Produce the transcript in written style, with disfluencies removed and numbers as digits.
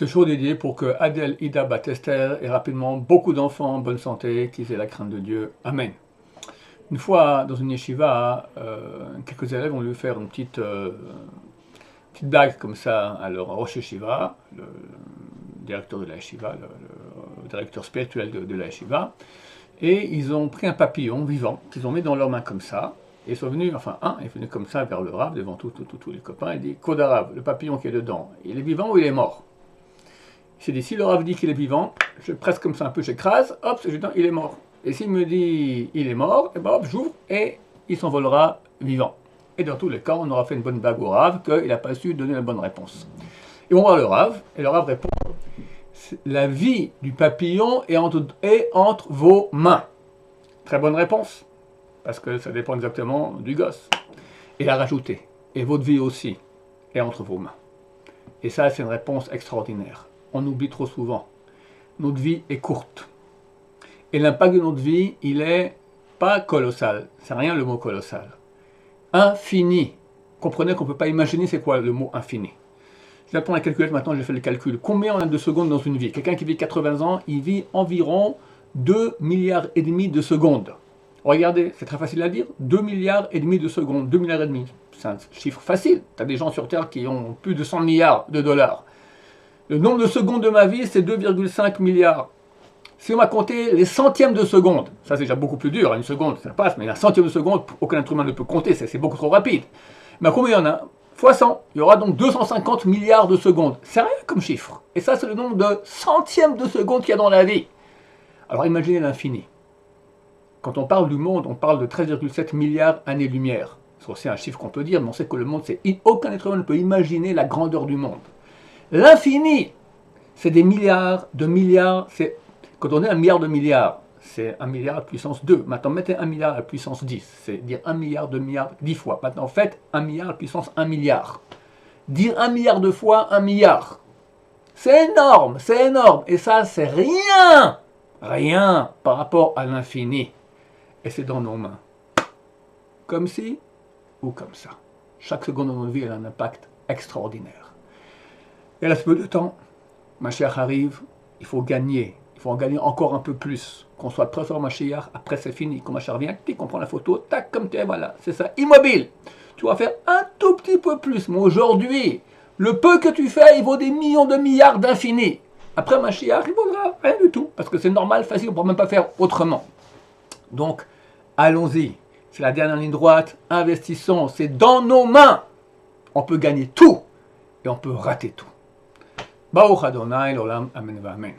Ce jour dédié pour que Adel Ida Batester ait rapidement beaucoup d'enfants en bonne santé, qu'ils aient la crainte de Dieu. Amen. Une fois, dans une yeshiva, quelques élèves ont voulu faire une petite blague comme ça à leur Rosh Yeshiva, le directeur de la yeshiva, le directeur spirituel de la yeshiva, et ils ont pris un papillon vivant qu'ils ont mis dans leurs mains comme ça, et ils sont venus, enfin un est venu comme ça vers le Rav, devant tous les copains, et dit « Kodarav, le papillon qui est dedans, il est vivant ou il est mort ?» Il s'est dit, si le Rav dit qu'il est vivant, je presse comme ça un peu, j'écrase, hop, je dis, il est mort. Et s'il me dit, il est mort, et ben hop, j'ouvre, et il s'envolera vivant. Et dans tous les cas, on aura fait une bonne blague au Rav, qu'il n'a pas su donner la bonne réponse. Et on va voir le Rav, et le Rav répond, la vie du papillon est entre vos mains. Très bonne réponse, parce que ça dépend exactement du gosse. Et il a rajouté, et votre vie aussi est entre vos mains. Et ça, c'est une réponse extraordinaire. On oublie trop souvent. Notre vie est courte. Et l'impact de notre vie, il est pas colossal. C'est rien le mot colossal. Infini. Comprenez qu'on ne peut pas imaginer c'est quoi le mot infini. Je vais prendre la calculette maintenant, j'ai fait le calcul. Combien on a de secondes dans une vie? Quelqu'un qui vit 80 ans, il vit environ 2,5 milliards de secondes. Regardez, c'est très facile à dire. 2,5 milliards de secondes. 2,5 milliards. C'est un chiffre facile. Tu as des gens sur Terre qui ont plus de 100 milliards de dollars. Le nombre de secondes de ma vie, c'est 2,5 milliards. Si on m'a compté les centièmes de seconde, ça c'est déjà beaucoup plus dur, une seconde ça passe, mais un centième de seconde, aucun être humain ne peut compter, c'est beaucoup trop rapide. Mais combien il y en a? Fois 100, il y aura donc 250 milliards de secondes. C'est rien comme chiffre. Et ça c'est le nombre de centièmes de seconde qu'il y a dans la vie. Alors imaginez l'infini. Quand on parle du monde, on parle de 13,7 milliards années-lumière. C'est aussi un chiffre qu'on peut dire, mais on sait que le monde, aucun être humain ne peut imaginer la grandeur du monde. L'infini, c'est des milliards de milliards. Quand on est 1 milliard de milliards, c'est 1 milliard à puissance 2. Maintenant, mettez 1 milliard à puissance 10. C'est dire 1 milliard, 2 milliards, 10 fois. Maintenant, faites 1 milliard à puissance 1 milliard. Dire 1 milliard de fois 1 milliard. C'est énorme, c'est énorme. Et ça, c'est rien. Rien par rapport à l'infini. Et c'est dans nos mains. Comme ci ou comme ça. Chaque seconde de notre vie, elle a un impact extraordinaire. Il reste peu de temps, Mashiach arrive, il faut gagner, il faut en gagner encore un peu plus, qu'on soit prêt sur Mashiach, après c'est fini, quand Mashiach vient, on prend la photo, tac, comme tu es, voilà, c'est ça, immobile. Tu vas faire un tout petit peu plus, mais aujourd'hui, le peu que tu fais, il vaut des millions de milliards d'infini. Après Mashiach, il vaudra rien du tout, parce que c'est normal, facile, on ne peut même pas faire autrement. Donc, allons-y, c'est la dernière ligne droite, investissons, c'est dans nos mains. On peut gagner tout, et on peut rater tout. Baruch Adonai l'olam, amen va amen.